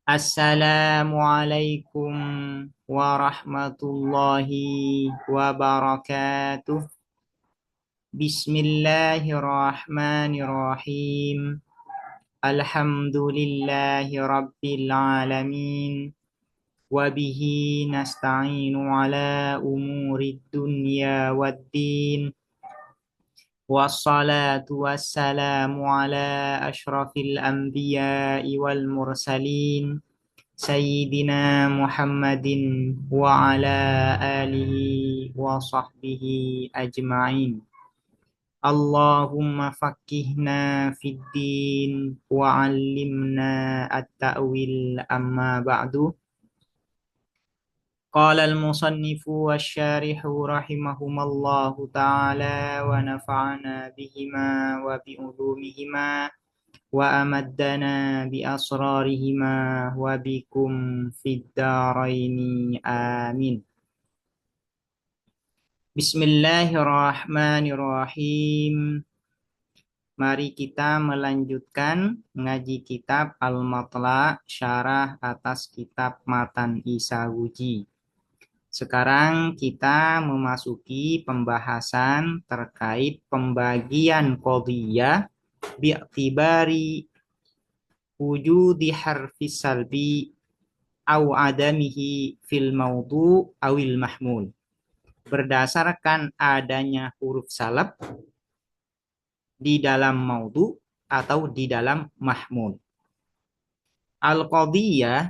Assalamualaikum warahmatullahi wabarakatuh. Bismillahirrahmanirrahim. Alhamdulillahi rabbil alamin. Wabihi nasta'inu ala umuri dunya waddin. Wassalatu wassalamu ala ashrafil anbiya'i wal mursalin. Sayyidina Muhammadin wa ala alihi wa sahbihi ajma'in. Allahumma faqihna fid din wa 'allimna at-ta'wil amma ba'du. Qala al-musannifu wasyarihu rahimahumallahu ta'ala wa nafa'ana bihima wa bi ulumihima wa amaddana bi asrarihima wa bikum fid dharaini amin. Bismillahirrahmanirrahim. Mari kita melanjutkan ngaji kitab Al-Matla' syarah atas kitab Matan Isawuji. Sekarang kita memasuki pembahasan terkait pembagian qadhiyah bi'tibari wujudi harfi salbi au adamihi fil maudu awil mahmul. Berdasarkan adanya huruf salab di dalam maudu atau di dalam mahmul. Al-qadhiyah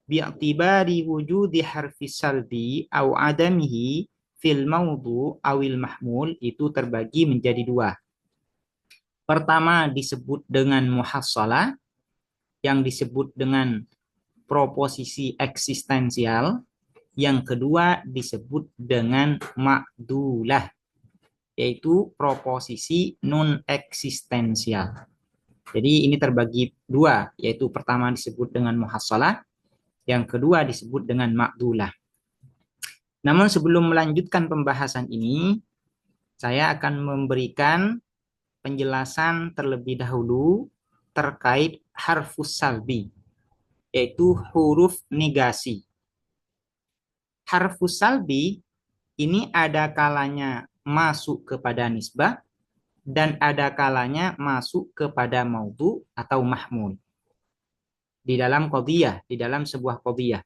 bi'tibari wujudi harfi salbi au adamihi fil maudu awil mahmul itu terbagi menjadi dua. Pertama disebut dengan muhassalah, yang disebut dengan proposisi eksistensial. Yang kedua disebut dengan ma'dulah, yaitu proposisi non eksistensial. Jadi ini terbagi dua, yaitu pertama disebut dengan muhassalah, yang kedua disebut dengan ma'dulah. Namun sebelum melanjutkan pembahasan ini, saya akan memberikan penjelasan terlebih dahulu terkait harfus salbi, yaitu huruf negasi. Harfus salbi ini ada kalanya masuk kepada nisbah dan ada kalanya masuk kepada maudhu atau mahmul. Di dalam qadhiyah, di dalam sebuah qadhiyah.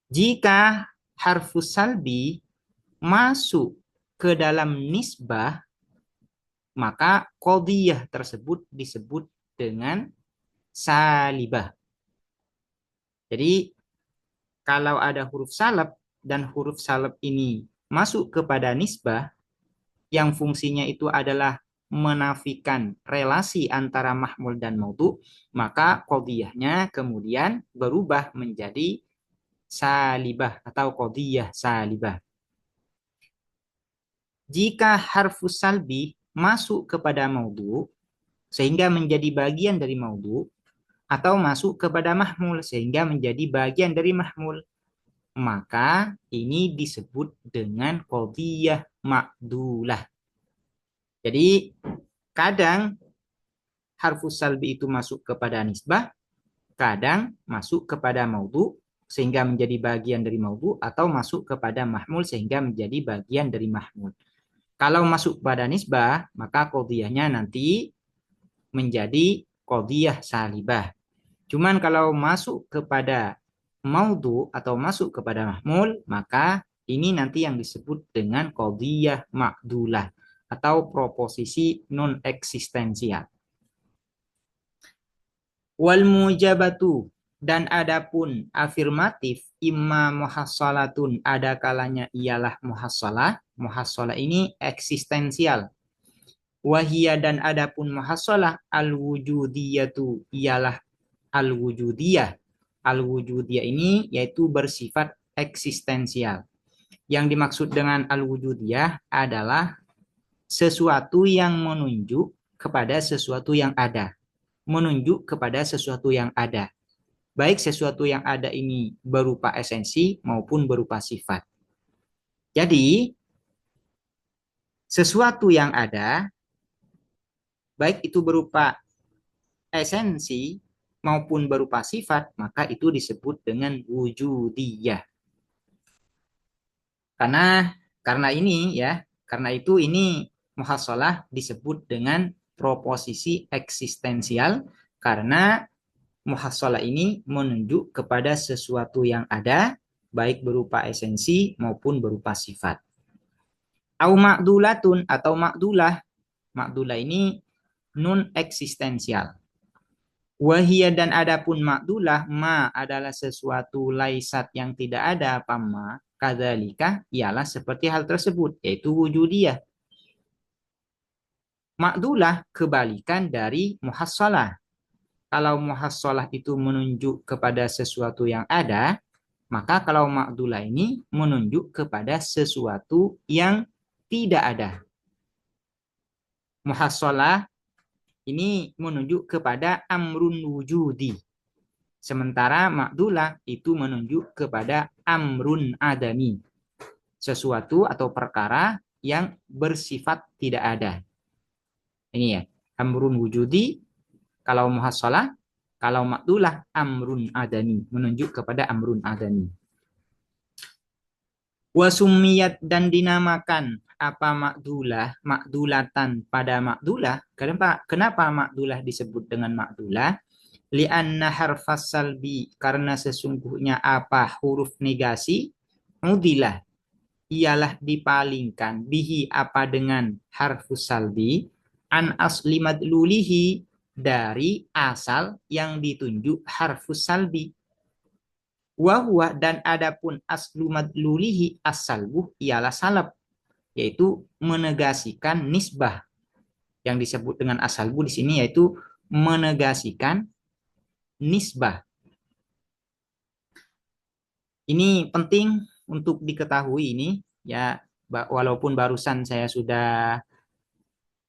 Jika harfus salbi masuk ke dalam nisbah, maka qadhiyah tersebut disebut dengan salibah. Jadi kalau ada huruf salab dan huruf salab ini masuk kepada nisbah yang fungsinya itu adalah menafikan relasi antara mahmul dan maudhu, maka qadhiyahnya kemudian berubah menjadi salibah atau qadhiyah salibah. Jika harfus salbi masuk kepada maudhu sehingga menjadi bagian dari maudhu, atau masuk kepada mahmul sehingga menjadi bagian dari mahmul, maka ini disebut dengan qadhiyah ma'dulah. Jadi kadang harfus salbi itu masuk kepada nisbah, kadang masuk kepada maudhu sehingga menjadi bagian dari maudhu, atau masuk kepada mahmul sehingga menjadi bagian dari mahmul. Kalau masuk pada nisbah, maka qadhiyahnya nanti menjadi qadhiyah salibah. Cuman kalau masuk kepada maudhu atau masuk kepada mahmul, maka ini nanti yang disebut dengan qadhiyah ma'dulah atau proposisi non eksistensial. Wal mujabatu, dan adapun afirmatif, imma muhassalatun, ada kalanya ialah muhassalah. Muhassalah ini eksistensial. Wahia, dan adapun muhassalah al-wujudiyatu, ialah al-wujudiyah. Al-wujudiyah ini yaitu bersifat eksistensial. Yang dimaksud dengan al-wujudiyah adalah sesuatu yang menunjuk kepada sesuatu yang ada. Menunjuk kepada sesuatu yang ada. Baik sesuatu yang ada ini berupa esensi maupun berupa sifat. Jadi, sesuatu yang ada, baik itu berupa esensi maupun berupa sifat, maka itu disebut dengan wujudiyah. Karena karena itu ini muhassalah disebut dengan proposisi eksistensial karena muhassalah ini menunjuk kepada sesuatu yang ada baik berupa esensi maupun berupa sifat. Au ma'dulatun atau ma'dulah. Ma'dulah ini non eksistensial. Wahia dan adapun makdulah ma adalah sesuatu laisat yang tidak ada apa ma kadzalika ialah seperti hal tersebut yaitu wujudiyah. Makdulah kebalikan dari muhassalah. Kalau muhassalah itu menunjuk kepada sesuatu yang ada, maka kalau makdulah ini menunjuk kepada sesuatu yang tidak ada. Muhassalah ini menunjuk kepada amrun wujudi. Sementara makdulah itu menunjuk kepada amrun adami. Sesuatu atau perkara yang bersifat tidak ada. Ini ya, amrun wujudi kalau muhassalah, kalau makdulah amrun adami, menunjuk kepada amrun adami. Wasumiyat dan dinamakan apa makdulah, makdulatan pada makdulah. Kenapa makdulah disebut dengan makdulah? Lianna harfas salbi karena sesungguhnya apa huruf negasi mudilah ialah dipalingkan bihi apa dengan harfus salbi an asli madlulihi dari asal yang ditunjuk harfus salbi wahwa dan adapun aslu madlulihi as-salbuh ialah salab yaitu menegasikan nisbah yang disebut dengan asalbu di sini yaitu menegasikan nisbah. Ini penting untuk diketahui ini ya walaupun barusan saya sudah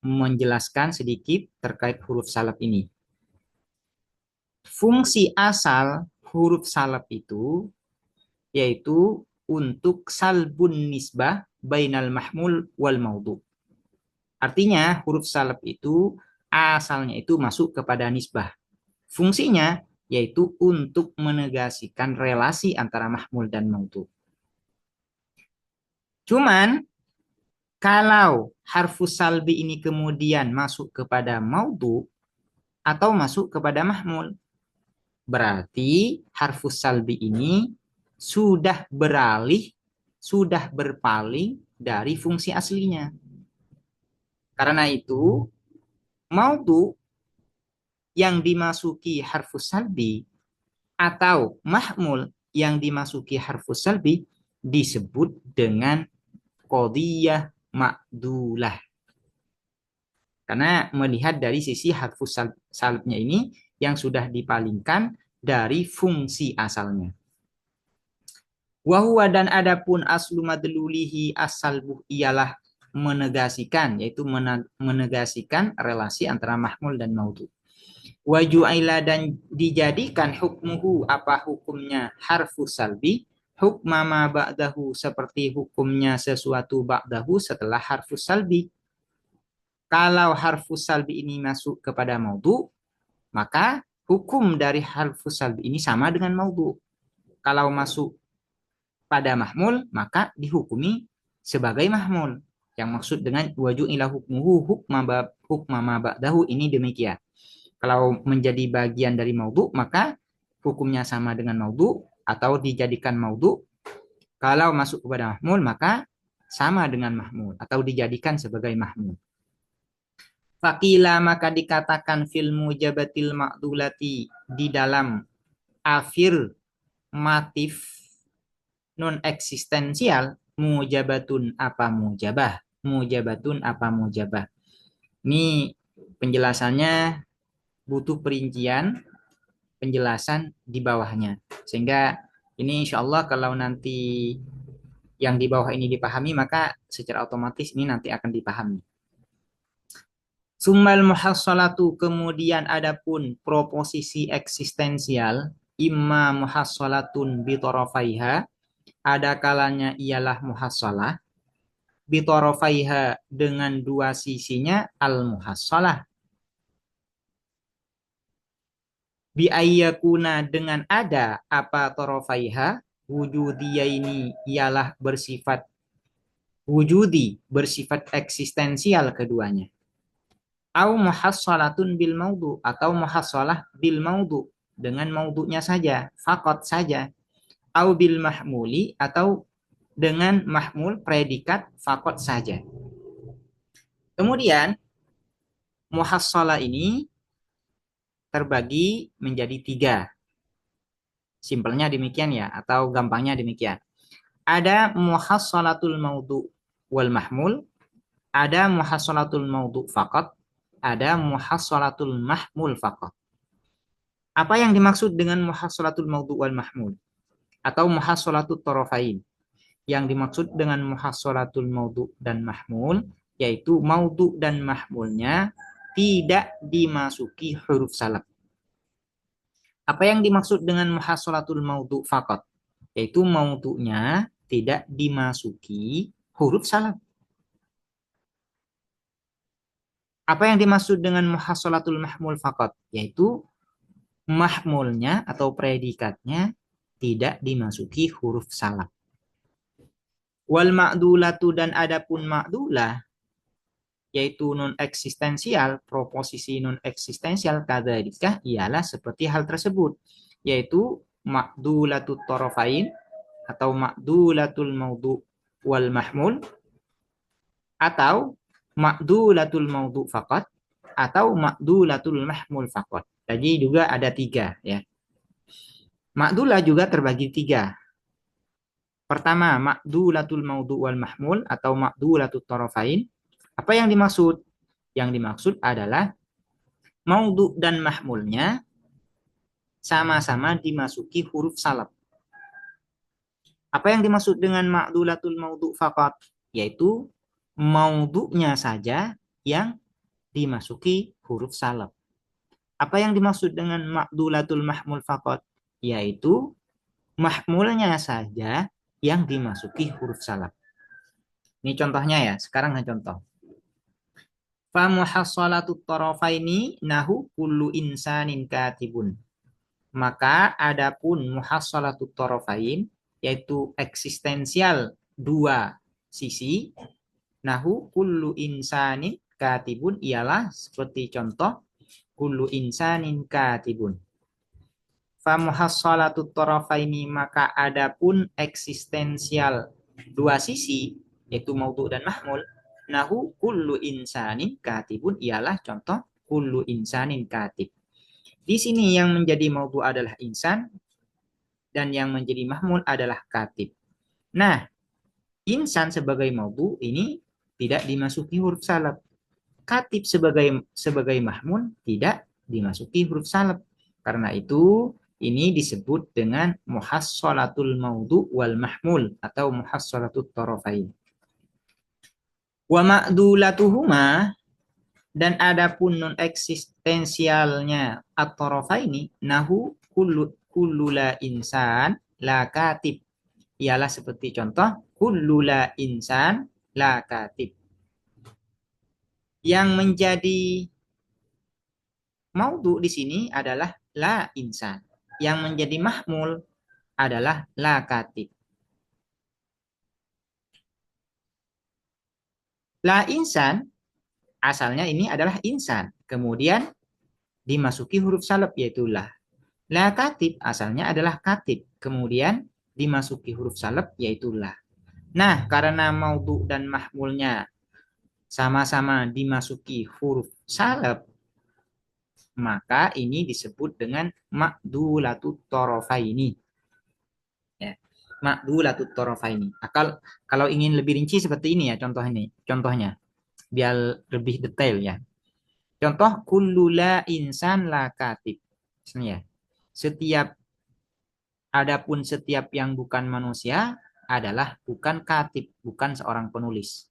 menjelaskan sedikit terkait huruf salab ini. Fungsi asal huruf salab itu yaitu untuk salbun nisbah bainal mahmul wal maudhu. Artinya huruf salab itu asalnya itu masuk kepada nisbah. Fungsinya yaitu untuk menegasikan relasi antara mahmul dan maudhu. Cuman kalau harfus salbi ini kemudian masuk kepada maudhu atau masuk kepada mahmul, berarti harfus salbi ini sudah beralih, sudah berpaling dari fungsi aslinya. Karena itu, maudhu yang dimasuki harfus salbi atau mahmul yang dimasuki harfus salbi disebut dengan qadiyah makdulah. Karena melihat dari sisi harfus salbnya ini yang sudah dipalingkan dari fungsi asalnya. Wahuwa dan adapun aslu madlulihi as-salbuh ialah menegasikan, yaitu menegasikan relasi antara mahmul dan maudhu. Waju'ila dan dijadikan hukmuhu apa hukumnya harfus salbi hukma ma ba'dahu seperti hukumnya sesuatu ba'dahu setelah harfus salbi. Kalau harfus salbi ini masuk kepada maudhu, maka hukum dari harfus salbi ini sama dengan maudhu. Kalau masuk pada mahmul, maka dihukumi sebagai mahmul. Yang maksud dengan waju'ila hukmuhu hukma ma ba'dahu ini demikian. Kalau menjadi bagian dari maudhu, maka hukumnya sama dengan maudhu atau dijadikan maudhu. Kalau masuk kepada mahmul, maka sama dengan mahmul atau dijadikan sebagai mahmul. Fakila maka dikatakan fil mujabatil ma'dulati di dalam afirmatif non eksistensial mujabatun apa mujabah. Mujabatun apa mujabah. Ini penjelasannya butuh perincian penjelasan di bawahnya. Sehingga ini insya Allah kalau nanti yang di bawah ini dipahami, maka secara otomatis ini nanti akan dipahami. Summal muhassalatu kemudian adapun proposisi eksistensial imma muhassalatun bitorofaiha ada kalanya ialah muhassalah bitorofaiha dengan dua sisinya al muhassalah Biayyakuna dengan ada apa torofaiha wujudiyah ini ialah bersifat wujudi, bersifat eksistensial keduanya. Au muhassalatun bil maudu atau muhassalah bil maudu dengan maudunya saja, fakot saja. Au bil mahmuli atau dengan mahmul predikat fakot saja. Kemudian muhassalah ini terbagi menjadi tiga. Simpelnya demikian ya, atau gampangnya demikian. Ada muhassalatul maudu wal mahmul, ada muhassalatul maudu faqat, ada muhassalatul mahmul faqat. Apa yang dimaksud dengan muhassalatul maudu wal mahmul atau muhassalatul tarafain? Yang dimaksud dengan muhassalatul maudu dan mahmul yaitu maudu dan mahmulnya tidak dimasuki huruf salab. Apa yang dimaksud dengan muhassalatul maudu faqat? Yaitu maudunya tidak dimasuki huruf salab. Apa yang dimaksud dengan muhassalatul mahmul faqat? Yaitu mahmulnya atau predikatnya tidak dimasuki huruf salab. Wal ma'dulatu dan adapun ma'dulah yaitu non eksistensial, proposisi non eksistensial kadzalika ialah seperti hal tersebut, yaitu ma'dulatut tarafain atau ma'dulatul maudu wal mahmul atau ma'dulatul maudu faqat atau ma'dulatul mahmul faqat. Jadi juga ada tiga ya. Ma'dulah juga terbagi tiga. Pertama, ma'dulatul maudu wal mahmul atau ma'dulatul tarafain. Apa yang dimaksud? Yang dimaksud adalah maudu dan mahmulnya sama-sama dimasuki huruf salab. Apa yang dimaksud dengan ma'dulatul maudu faqat? Yaitu maudunya saja yang dimasuki huruf salab. Apa yang dimaksud dengan ma'dulatul mahmul faqat? Yaitu mahmulnya saja yang dimasuki huruf salab. Ini contohnya ya, sekarang contoh. Fa muhassalatut tarafaini nahu kullu insanin katibun. Maka adapun muhassalatut tarafain yaitu eksistensial dua sisi, nahu kullu insanin katibun ialah seperti contoh kullu insanin katibun. Fa muhassalatut tarafaini maka adapun eksistensial dua sisi yaitu maudhu dan mahmul, nahu kullu insanin katibun ialah contoh kullu insanin katib. Di sini yang menjadi maudhu adalah insan dan yang menjadi mahmul adalah katib. Nah, insan sebagai maudhu ini tidak dimasuki huruf salab. Katib sebagai mahmul tidak dimasuki huruf salab. Karena itu ini disebut dengan muhassalatul maudhu wal mahmul atau muhassalatul tarafain. Wa ma'dulatuhuma dan adapun non eksistensialnya at-tarafaini nahu kullu la insan la katib ialah seperti contoh kullu la insan la katib. Yang menjadi maudhu di sini adalah la insan. Yang menjadi mahmul adalah la katib. La insan asalnya ini adalah insan. Kemudian dimasuki huruf salab yaitu la. La katib asalnya adalah katib. Kemudian dimasuki huruf salab yaitu la. Nah, karena maudhu dan mahmulnya sama-sama dimasuki huruf salab, maka ini disebut dengan ma'dulatut tarafaini. Ya, ma'dulatut tarafaini. Kalau ingin lebih rinci seperti ini ya contohnya biar lebih detail ya. Contoh kullu la insan la katib. Ya. Setiap yang bukan manusia adalah bukan katib, bukan seorang penulis.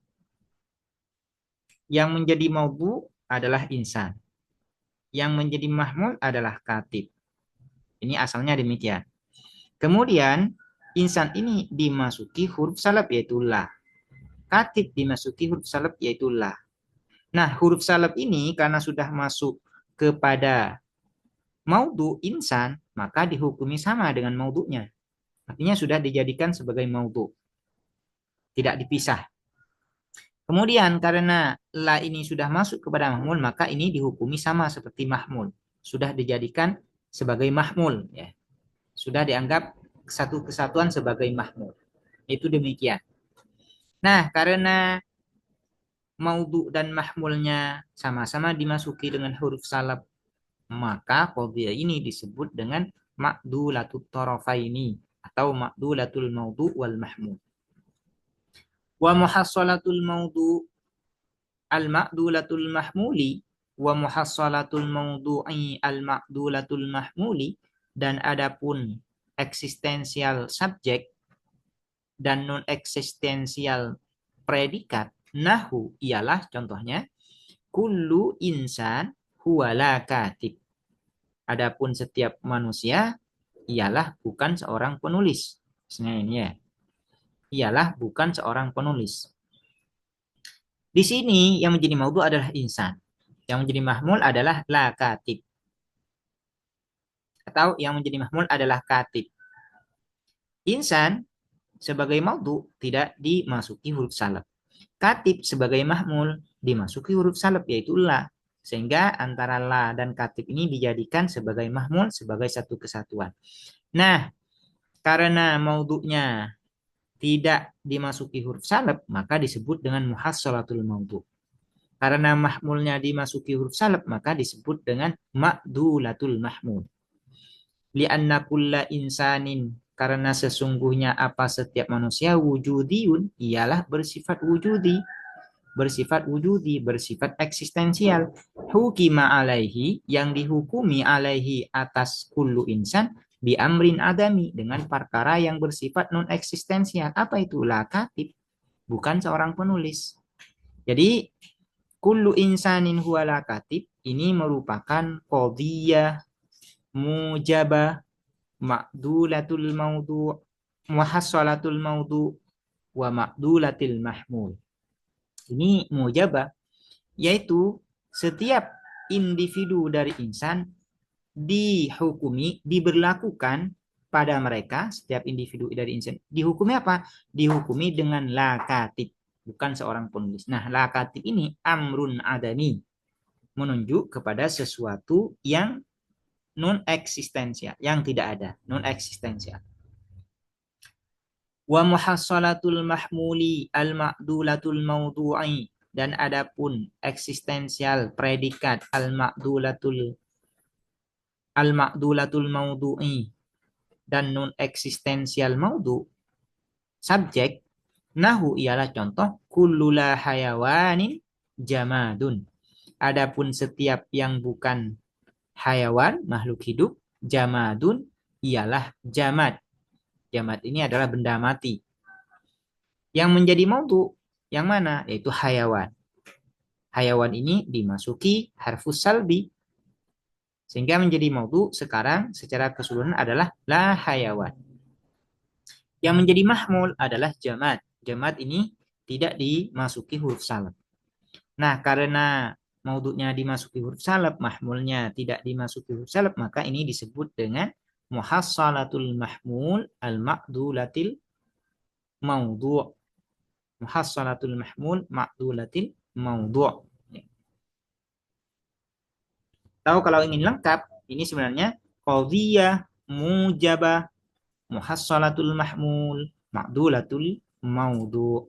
Yang menjadi maudhu adalah insan. Yang menjadi mahmul adalah katib. Ini asalnya demikian. Kemudian insan ini dimasuki huruf salab yaitu la. Katib dimasuki huruf salab yaitu la. Nah, huruf salab ini karena sudah masuk kepada maudhu insan, maka dihukumi sama dengan maudhunya. Artinya sudah dijadikan sebagai maudhu, tidak dipisah. Kemudian karena la ini sudah masuk kepada mahmul, maka ini dihukumi sama seperti mahmul. Sudah dijadikan sebagai mahmul, ya. Sudah dianggap satu kesatuan sebagai mahmul. Itu demikian. Nah, karena maudhu dan mahmulnya sama-sama dimasuki dengan huruf salab, maka qadhiyah ini disebut dengan ma'dulatut tarafaini atau ma'dulatul maudhu wal mahmul. Wa muhassalatul maudhu al-ma'dulatul mahmuli wa muhassalatul maudhu'i al-ma'dulatul mahmuli, dan adapun eksistensial subjek dan non eksistensial predikat nahu ialah contohnya kullu insan huwala katib. Adapun setiap manusia ialah bukan seorang penulis. Misalnya ini ya. Ialah bukan seorang penulis. Di sini yang menjadi maudhu adalah insan. Yang menjadi mahmul adalah la katib. Atau yang menjadi mahmul adalah katib. Insan sebagai maudhu tidak dimasuki huruf salab. Katib sebagai mahmul dimasuki huruf salab yaitu la. Sehingga antara la dan katib ini dijadikan sebagai mahmul, sebagai satu kesatuan. Nah, karena maudhu'nya tidak dimasuki huruf salab, maka disebut dengan muhassalatul maudhu'. Karena mahmulnya dimasuki huruf salab, maka disebut dengan ma'dulatul mahmul. Li'anna kulla insanin, karena sesungguhnya apa setiap manusia wujudiyun, ialah bersifat wujudi, bersifat eksistensial. Hukima alaihi, yang dihukumi alaihi atas kullu insan, bi amrin adami, dengan perkara yang bersifat non eksistensial. Apa itu? La katib, bukan seorang penulis. Jadi kullu insanin huwa la katib ini merupakan qadhiyah mujabah ma'dulatul maudhu' muhassalatul maudhu' wa ma'dulatil mahmul. Ini mujabah, yaitu setiap individu dari insan dihukumi, diberlakukan pada mereka, setiap individu dari insan dihukumi apa? Dihukumi dengan la katib, bukan seorang penulis. Nah, la katib ini amrun adami, menunjuk kepada sesuatu yang non eksistensial, yang tidak ada, non eksistensial. Wa muhassalatul mahmuli al-ma'dulatul maudhu'i, dan adapun eksistensial predikat al-ma'dulatul maudhu'i dan non eksistensial maudhu subjek nahu ialah contoh kullula hayawanin jamadun. Adapun setiap yang bukan hayawan, makhluk hidup, jamadun ialah jamad. Jamad ini adalah benda mati. Yang menjadi maudhu yang mana? Yaitu hayawan. Hayawan ini dimasuki harfus salbi. Sehingga menjadi maudhu sekarang secara keseluruhan adalah la hayawan. Yang menjadi mahmul adalah jamad. Jamad ini tidak dimasuki huruf salab. Nah, karena maudhu'nya dimasuki huruf salab, mahmulnya tidak dimasuki huruf salab, maka ini disebut dengan muhassalatul mahmul al-ma'dulatil maudhu'. Muhassalatul mahmul ma'dulatil maudhu'. Tahu kalau ingin lengkap, ini sebenarnya qadhiyah mujabah muhassalatul mahmul ma'dulatul maudhu'.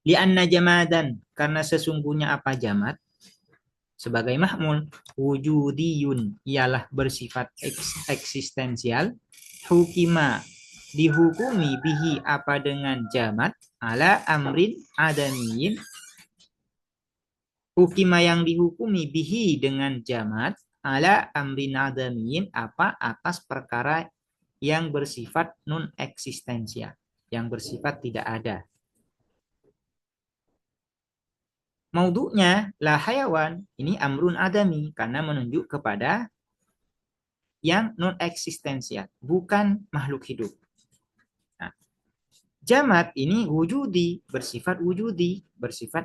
Li'anna jamadan, karena sesungguhnya apa jamad sebagai mahmul, wujudiyun ialah bersifat eksistensial, hukima dihukumi bihi apa dengan jamad, ala amrin adamiyin, hukima yang dihukumi bihi dengan jamad, ala amrin adamiyin apa atas perkara yang bersifat non eksistensial, yang bersifat tidak ada. Maudhu'nya la hayawan ini amrun adami karena menunjuk kepada yang non eksistensial, bukan makhluk hidup. Nah, jamad ini wujudi, bersifat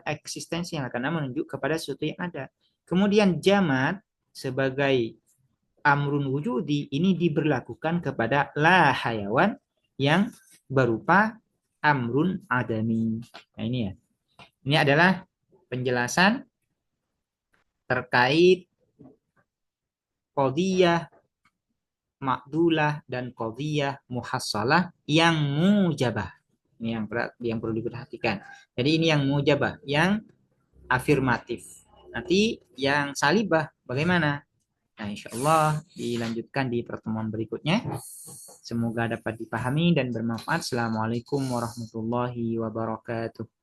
eksistensial karena menunjuk kepada sesuatu yang ada. Kemudian jamad sebagai amrun wujudi ini diberlakukan kepada la hayawan yang berupa amrun adami. Nah ini ya. Ini adalah penjelasan terkait qadhiyah ma'dulah dan qadhiyah muhassalah yang mujabah. Ini yang perlu diperhatikan. Jadi ini yang mujabah, yang afirmatif. Nanti yang salibah bagaimana? Nah, insya Allah dilanjutkan di pertemuan berikutnya. Semoga dapat dipahami dan bermanfaat. Assalamualaikum warahmatullahi wabarakatuh.